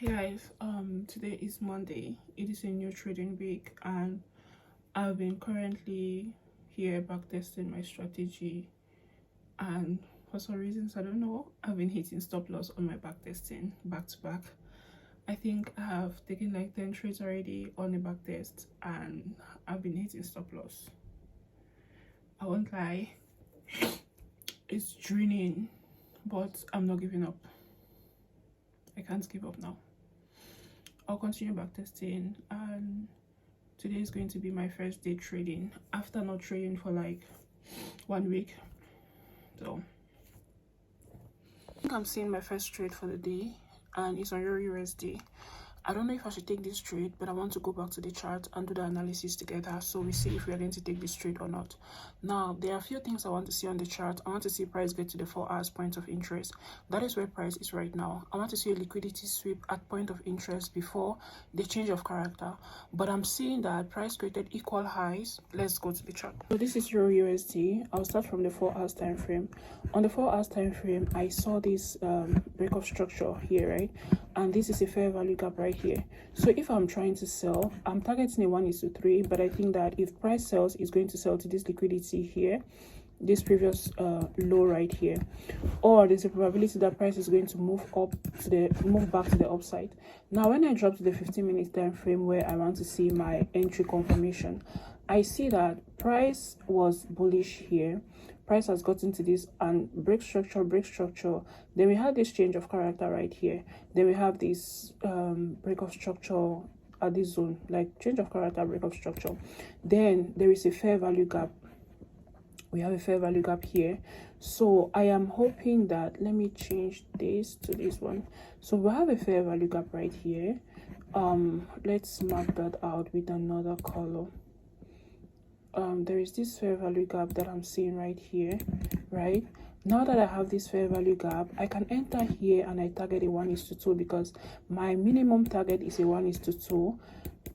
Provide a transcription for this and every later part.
Hey guys, today is Monday. It is a new trading week, and I've been currently here back testing my strategy. And for some reasons, I don't know, I've been hitting stop loss on my back testing back to back. I think I have taken like 10 trades already on a back test, and I've been hitting stop loss. I won't lie, it's draining, but I'm not giving up. I can't give up now. I'll continue back testing, and today is going to be my first day trading after not trading for like 1 week. So I think I'm seeing my first trade for the day, and it's on Euro USD. I don't know if I should take this trade, but I want to go back to the chart and do the analysis together so we see if we are going to take this trade or not. Now, there are a few things I want to see on the chart. I want to see price get to the 4 hours point of interest. That is where price is right now. I want to see a liquidity sweep at point of interest before the change of character. But I'm seeing that price created equal highs. Let's go to the chart. So this is Euro USD. I'll start from the 4 hours time frame. On the 4 hours time frame, I saw this break of structure here, right? And this is a fair value gap right here. So if I'm trying to sell, I'm targeting a 1:3, but I think that if price sells, it's going to sell to this liquidity here, this previous low right here, or there's a probability that price is going to move back to the upside. Now when I drop to the 15-minute time frame where I want to see my entry confirmation, I see that price was bullish here. Price has gotten to this and break structure. Then we have this change of character right here. Then we have this break of structure at this zone, like change of character, break of structure. Then there is a fair value gap. We have a fair value gap here. So I am hoping that, let me change this to this one. So we have a fair value gap right here. Let's mark that out with another color. There is this fair value gap that I'm seeing right here, right? Now that I have this fair value gap, I can enter here and I target a 1:2 because my minimum target is a 1:2.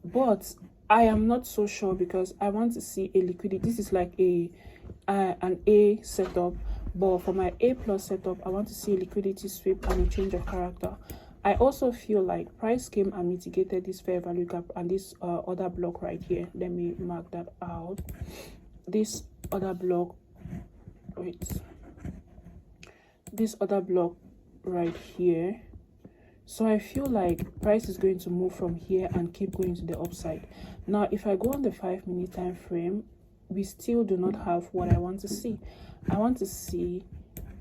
But I am not so sure because I want to see a liquidity. This is like an A setup, but for my A plus setup, I want to see a liquidity sweep and a change of character. I also feel like price came and mitigated this fair value gap and this other block right here. Let me mark that out. This other block, wait, this other block right here. So I feel like price is going to move from here and keep going to the upside. Now if I go on the 5-minute time frame, we still do not have what I want to see. I want to see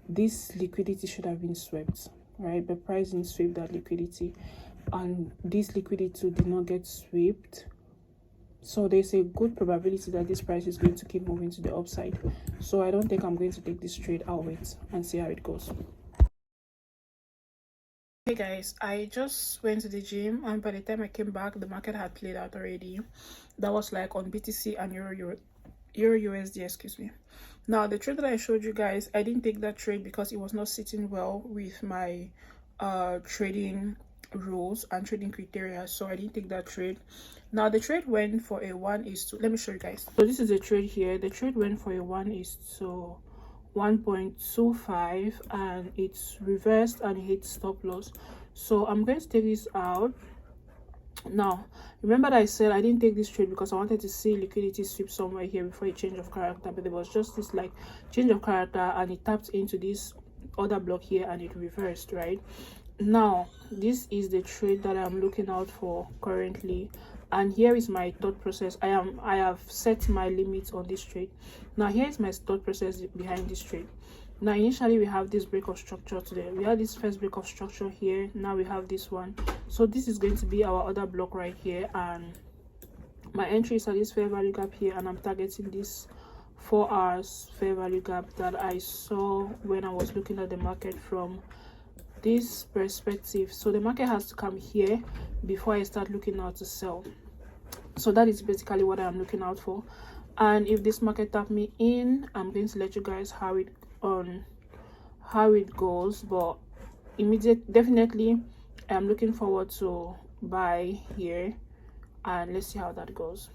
this liquidity should have been swept, right? But price didn't sweep that liquidity, and this liquidity did not get swept. So there's a good probability that this price is going to keep moving to the upside. So I don't think I'm going to take this trade. I'll wait and see how it goes. Hey guys, I just went to the gym, and by the time I came back, the market had played out already. That was like on BTC and Euro USD, excuse me. Now the trade that I showed you guys, I didn't take that trade because it was not sitting well with my trading rules and trading criteria, so I didn't take that trade. Now the trade went for a 1:2. Let me show you guys. So this is the trade here. The trade went for a 1:1.25 and it's reversed and it hit stop loss. So I'm going to take this out. Now remember that I said I didn't take this trade because I wanted to see liquidity sweep somewhere here before a change of character, but there was just this like change of character and it tapped into this other block here and it reversed. Right now this is the trade that I'm looking out for currently, and here is my thought process. I have set my limits on this trade. Now here is my thought process behind this trade. Now initially we have this break of structure today. We had this first break of structure here. Now we have this one. So this is going to be our other block right here, and my entry is at this fair value gap here, and I'm targeting this 4 hours fair value gap that I saw when I was looking at the market from this perspective. So the market has to come here before I start looking out to sell. So that is basically what I'm looking out for. And if this market tap me in, I'm going to let you guys how it goes. But definitely I'm looking forward to buy here, and let's see how that goes.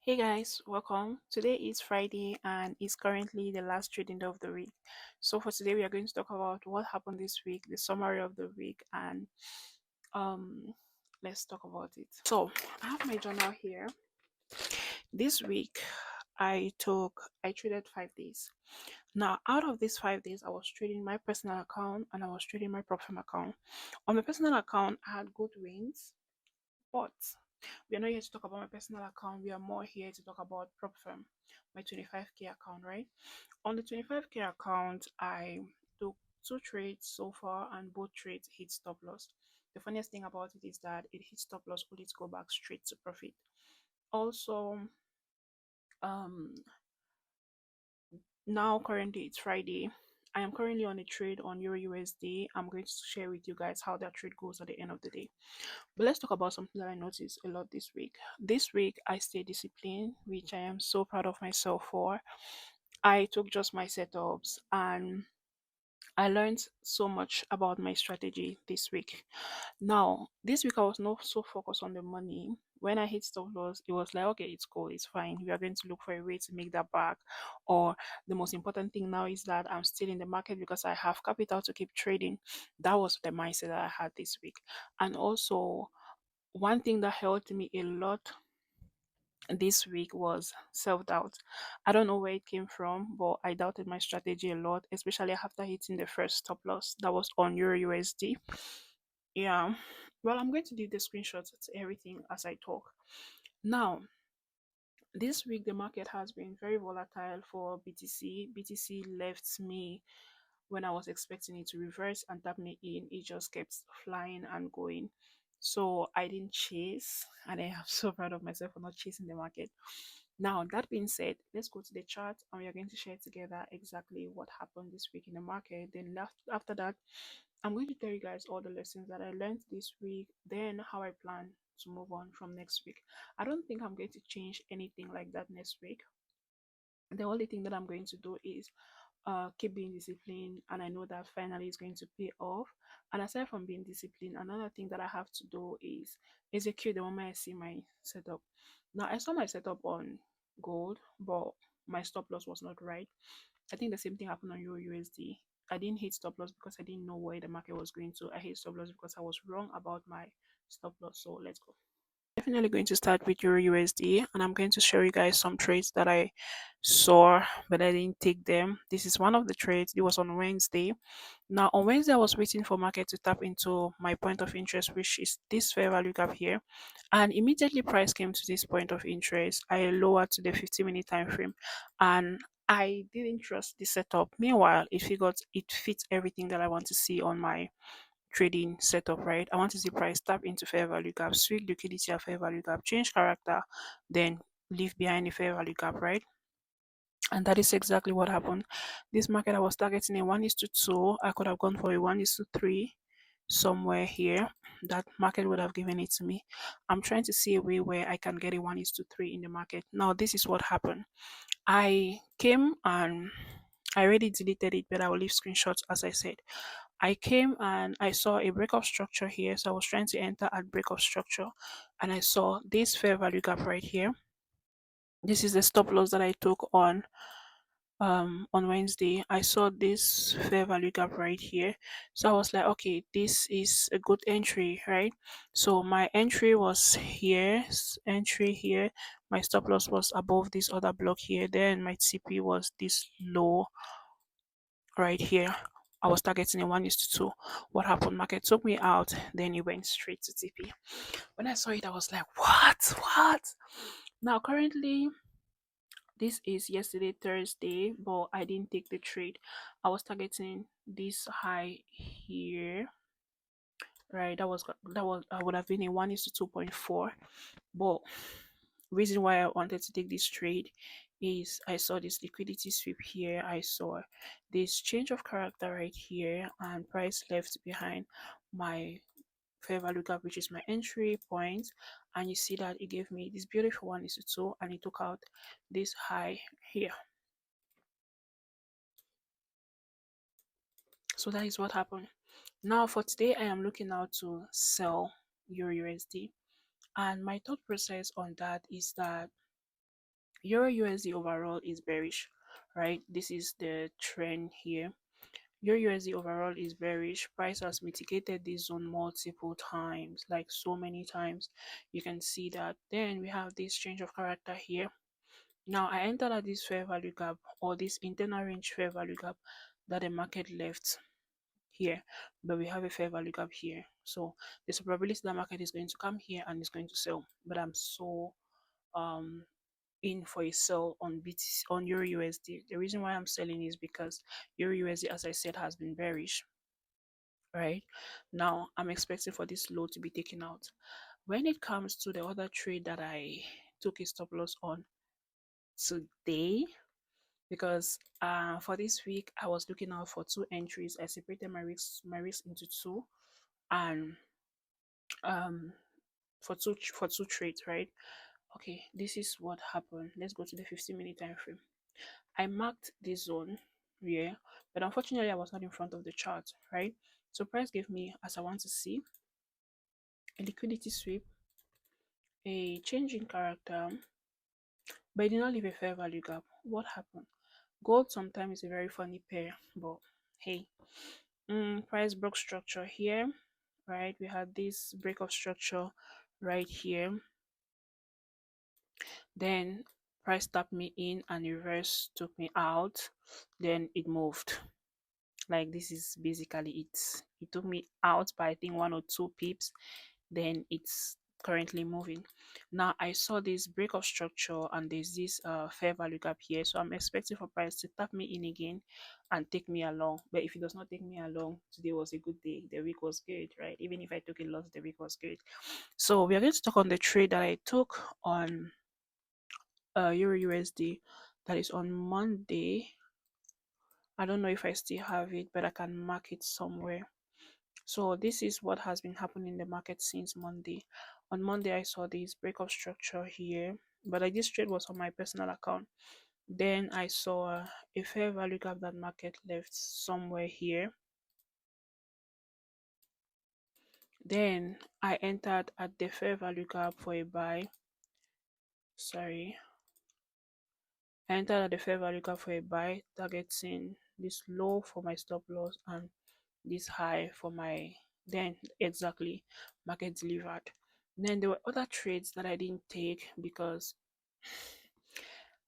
Hey guys, welcome. Today is Friday and it's currently the last trading day of the week. So for today we are going to talk about what happened this week, the summary of the week, and um let's talk about it. So I have my journal here. This week I traded 5 days. Now out of these 5 days, I was trading my personal account and I was trading my prop firm account. On my personal account, I had good wins, but we are not here to talk about my personal account. We are more here to talk about prop firm, my 25K account, right? On the 25K account, I took two trades so far, and both trades hit stop loss. The funniest thing about it is that it hit stop loss only to go back straight to profit. Also, um, now currently it's Friday. I am currently on a trade on Euro USD. I'm going to share with you guys how that trade goes at the end of the day. But let's talk about something that I noticed a lot this week. This week, I stayed disciplined, which I am so proud of myself for. I took just my setups and I learned so much about my strategy this week. Now, this week I was not so focused on the money. When I hit stop loss, it was like, okay, it's cool, it's fine. We are going to look for a way to make that back. Or the most important thing now is that I'm still in the market because I have capital to keep trading. That was the mindset that I had this week. And also, one thing that helped me a lot this week was self doubt. I don't know where it came from, but I doubted my strategy a lot, especially after hitting the first stop loss that was on Euro USD. Yeah. Well, I'm going to do the screenshots to everything as I talk. Now, this week the market has been very volatile for BTC. BTC left me when I was expecting it to reverse and tap me in. It just kept flying and going. So I didn't chase, and I am so proud of myself for not chasing the market. Now, that being said, let's go to the chart and we are going to share together exactly what happened this week in the market. Then, after that, I'm going to tell you guys all the lessons that I learned this week, then how I plan to move on from next week. I don't think I'm going to change anything like that next week. The only thing that I'm going to do is keep being disciplined, and I know that finally it's going to pay off. And aside from being disciplined, another thing that I have to do is execute the moment I see my setup. Now I saw my setup on gold, but my stop loss was not right. I think the same thing happened on Euro USD. I didn't hit stop loss because I didn't know where the market was going to. I hit stop loss because I was wrong about my stop loss. So let's go. Definitely going to start with Euro USD, and I'm going to show you guys some trades that I saw but I didn't take them. This is one of the trades. It was on Wednesday. Now on Wednesday I was waiting for market to tap into my point of interest, which is this fair value gap here, and immediately price came to this point of interest. I lowered to the 50-minute time frame, and I didn't trust the setup. Meanwhile, it fits everything that I want to see on my trading setup, right? I want to see price tap into fair value gap, swing liquidity at fair value gap, change character, then leave behind the fair value gap, right? And that is exactly what happened. This market, I was targeting a 1 is to 2. I could have gone for a 1 is to 3 somewhere here. That market would have given it to me. I'm trying to see a way where I can get a 1 is to 3 in the market. Now, this is what happened. I came and I already deleted it, but I will leave screenshots as I said. I came and I saw a breakup structure here. So I was trying to enter at breakup structure and I saw this fair value gap right here. This is the stop loss that I took on Wednesday. I saw this fair value gap right here. So I was like, okay, this is a good entry, right? So my entry was here, entry here. My stop loss was above this other block here. Then my TP was this low right here. I was targeting a 1 is to 2. What happened? Market took me out, then it went straight to TP. When I saw it, I was like, what? What? Now, currently, this is yesterday, Thursday, but I didn't take the trade. I was targeting this high here. Right, that was I would have been a 1 is to 2.4, but reason why I wanted to take this trade is I saw this liquidity sweep here. I saw this change of character right here, and price left behind my fair value gap, which is my entry point. And you see that it gave me this beautiful 1 is to 2, and it took out this high here. So that is what happened. Now for today, I am looking out to sell Euro USD. And my thought process on that is that Euro USD overall is bearish, right? This is the trend here. Your USD overall is bearish. Price has mitigated this zone multiple times, like so many times. You can see that. Then we have this change of character here. Now I entered at this fair value gap, or this internal range fair value gap that the market left here, but we have a fair value gap here. So there's a probability the market is going to come here and is going to sell. But I'm so um in for a sell on BTC, on Euro USD. The reason why I'm selling is because Euro USD, as I said, has been bearish. Right now, I'm expecting for this low to be taken out. When it comes to the other trade that I took a stop loss on today, because for this week I was looking out for two entries. I separated my risk into two, and um for two trades, right? Okay, this is what happened. Let's go to the 15-minute time frame. I marked this zone here, but unfortunately I was not in front of the chart, right? So price gave me, as I want to see, a liquidity sweep, a change in character, but it did not leave a fair value gap. What happened? Gold sometimes is a very funny pair, but hey, price broke structure here, right? We had this break of structure right here. Then price tapped me in and reverse took me out. Then it moved. Like this is basically it. It took me out by I think 1 or 2 pips. Then it's currently moving. Now I saw this break of structure and there's this fair value gap here. So I'm expecting for price to tap me in again and take me along. But if it does not take me along, today was a good day. The week was good, right? Even if I took a loss, the week was good. So we are going to talk on the trade that I took on Euro USD. That is on Monday. I don't know if I still have it, but I can mark it somewhere. So this is what has been happening in the market since Monday. On Monday, I saw this breakup structure here, but like this trade was on my personal account. Then I saw a fair value gap that market left somewhere here. Then I entered at the fair value gap for a buy. Sorry, I entered at the fair value gap for a buy, targeting this low for my stop loss and this high for my, then exactly market delivered. Then there were other trades that I didn't take because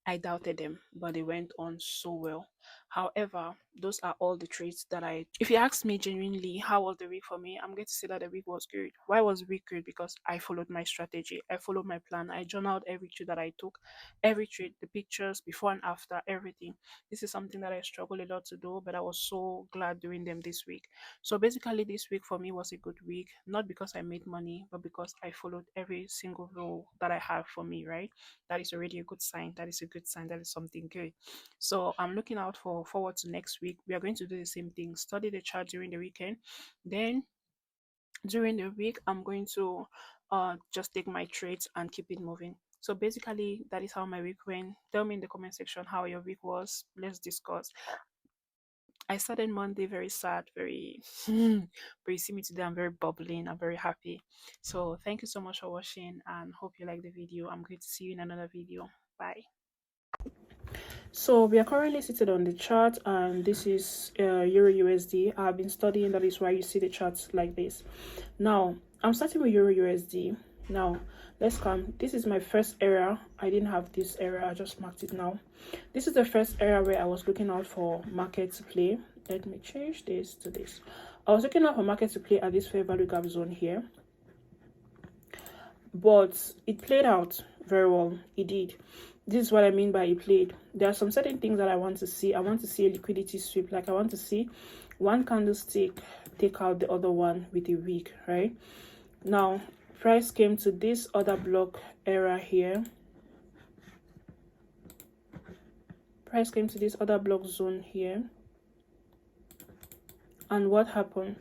I doubted them, but they went on so well. However, those are all the trades that I. If you ask me genuinely, how was the week for me? I'm going to say that the week was good. Why was the week good? Because I followed my strategy. I followed my plan. I journaled every trade that I took, every trade, the pictures before and after, everything. This is something that I struggle a lot to do, but I was so glad doing them this week. So basically, this week for me was a good week, not because I made money, but because I followed every single rule that I have for me, right? That is already a good sign. That is a good sign. That is something good. So I'm looking out for forward to next week. We are going to do the same thing. Study the chart during the weekend. Then during the week, I'm going to just take my trades and keep it moving. So basically, that is how my week went. Tell me in the comment section how your week was. Let's discuss. I started Monday very sad, very, but you see me today, I'm very bubbling, I'm very happy. So thank you so much for watching and hope you like the video. I'm going to see you in another video. Bye. So we are currently seated on the chart, and this is Euro USD. I've been studying, that is why you see the charts like this. Now I'm starting with Euro USD. Now let's come. This is my first area. I didn't have this area, I just marked it now. This is the first area where I was looking out for market to play. Let me change this to this. I was looking out for market to play at this fair value gap zone here, but it played out very well. It did. This is what I mean by it played. There are some certain things that I want to see. I want to see a liquidity sweep. Like I want to see one candlestick take out the other one with a wick, right? Now price came to this other block area here. Price came to this other block zone here. And what happened?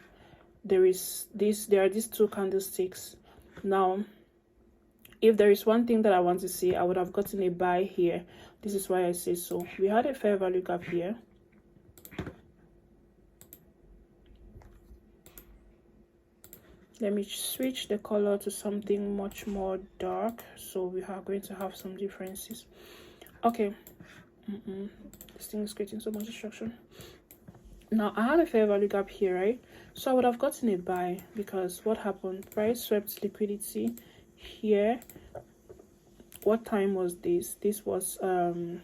There are these two candlesticks. Now if there is one thing that I want to see, I would have gotten a buy here. This is why I say so. We had a fair value gap here. Let me switch the color to something much more dark, so we are going to have some differences. Okay. This thing is creating so much distraction. Now I had a fair value gap here, right? So I would have gotten a buy, because what happened? Price swept liquidity here. What time was this? This was 9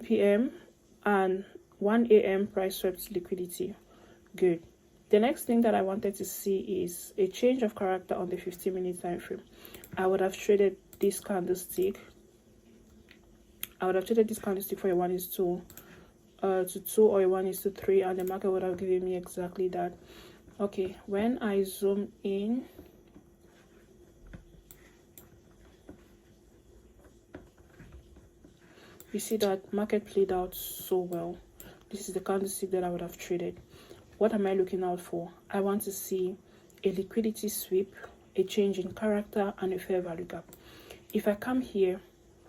p.m. and 1 a.m. price swept liquidity. Good. The next thing that I wanted to see is a change of character on the 15-minute time frame. I would have traded this candlestick. I would have traded this candlestick for a 1:2 to 2 or a 1:3, and the market would have given me exactly that. Okay, when I zoom in, you see that market played out so well. This is the candlestick that I would have traded. What am I looking out for? I want to see a liquidity sweep, a change in character, and a fair value gap. If I come here,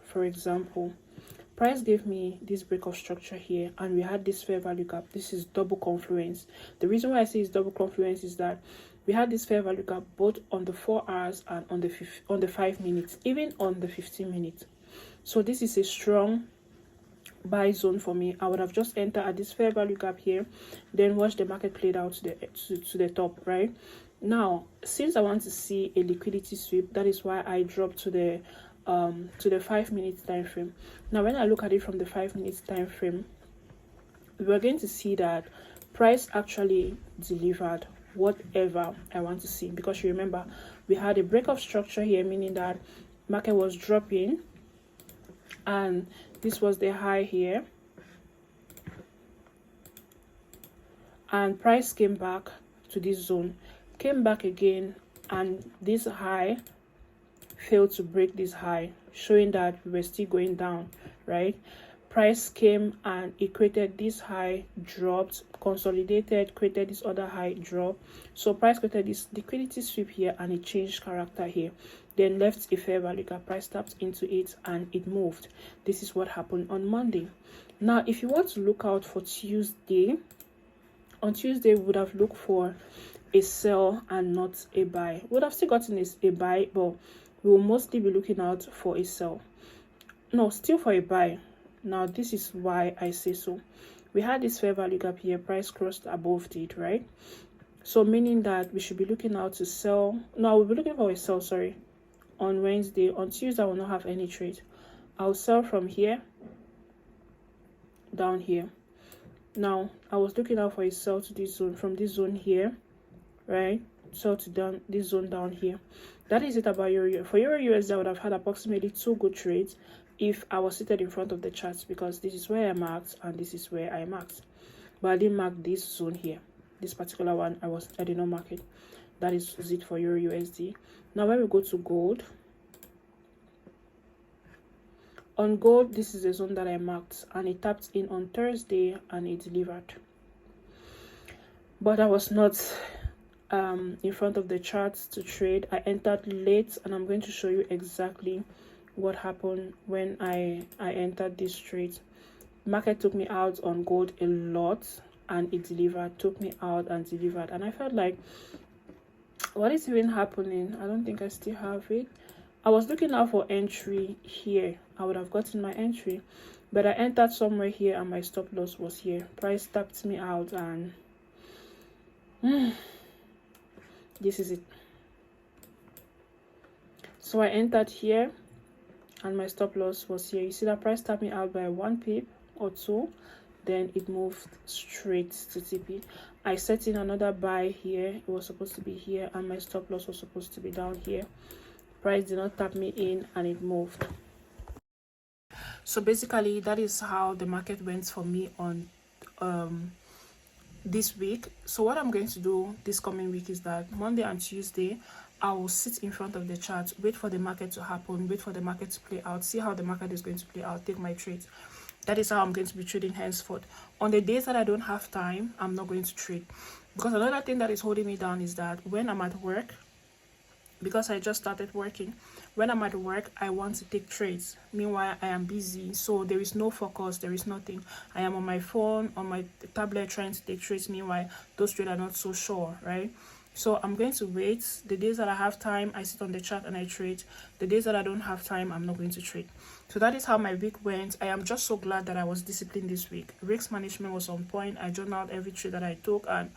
for example, price gave me this break of structure here, and we had this fair value gap. This is double confluence. The reason why I say it's double confluence is that we had this fair value gap both on the 4 hours and on the 5 minutes, even on the 15 minutes. So this is a strong buy zone for me. I would have just entered at this fair value gap here, then watch the market played out to the top, right? Now, since I want to see a liquidity sweep, that is why I dropped to the 5 minutes time frame. Now, when I look at it from the 5 minutes time frame, we're going to see that price actually delivered whatever I want to see, because you remember we had a break of structure here, meaning that market was dropping, and this was the high here, and price came back to this zone, came back again, and this high failed to break this high, showing that we were still going down, right? Price came and it created this high, dropped, consolidated, created this other high, drop. So price created this liquidity sweep here, and it changed character here, then left a fair value gap. Price tapped into it and it moved. This is what happened on Monday. Now, if you want to look out for Tuesday, on Tuesday we would have looked for a sell and not a buy. We would have still gotten a buy, but we will mostly be looking out for a sell. No, still for a buy. Now, this is why I say so. We had this fair value gap here, price crossed above it, right? So meaning that we should be looking out to sell. No, we'll be looking for a sell, sorry, on Wednesday. On Tuesday, I will not have any trade. I'll sell from here down here. Now, I was looking out for a sell to this zone, from this zone here, right? Sell to down this zone down here. That is it about Euro. For Euro USD, I would have had approximately 2 good trades if I was seated in front of the charts, because this is where I marked and this is where I marked. But I didn't mark this zone here. This particular one, I did not mark it. That is it for Euro USD. Now, when we go to gold, on gold, this is the zone that I marked, and it tapped in on Thursday and it delivered. But I was not in front of the charts to trade. I entered late, and I'm going to show you exactly what happened when I entered this trade. Market took me out on gold a lot, and it delivered, took me out and delivered, and I felt like, what is even happening? I don't think I still have it. I was looking out for entry here. I would have gotten my entry, but I entered somewhere here and my stop loss was here. Price tapped me out, and this is it. So I entered here and my stop loss was here. You see that price tapped me out by 1 pip or 2, then it moved straight to TP. I set in another buy here. It was supposed to be here, and my stop loss was supposed to be down here. Price did not tap me in and it moved. So basically, that is how the market went for me on this week. So what I'm going to do this coming week is that Monday and Tuesday, I will sit in front of the chart, wait for the market to happen, wait for the market to play out, see how the market is going to play out, take my trades. That is how I'm going to be trading henceforth. On the days that I don't have time, I'm not going to trade. Because another thing that is holding me down is that when I'm at work, because I just started working, when I'm at work, I want to take trades. Meanwhile, I am busy, so there is no focus, there is nothing. I am on my phone, on my tablet, trying to take trades. Meanwhile, those trades are not so sure, right? So I'm going to wait. The days that I have time, I sit on the chart and I trade. The days that I don't have time, I'm not going to trade. So that is how my week went. I am just so glad that I was disciplined this week. Risk management was on point. I journaled every trade that I took, and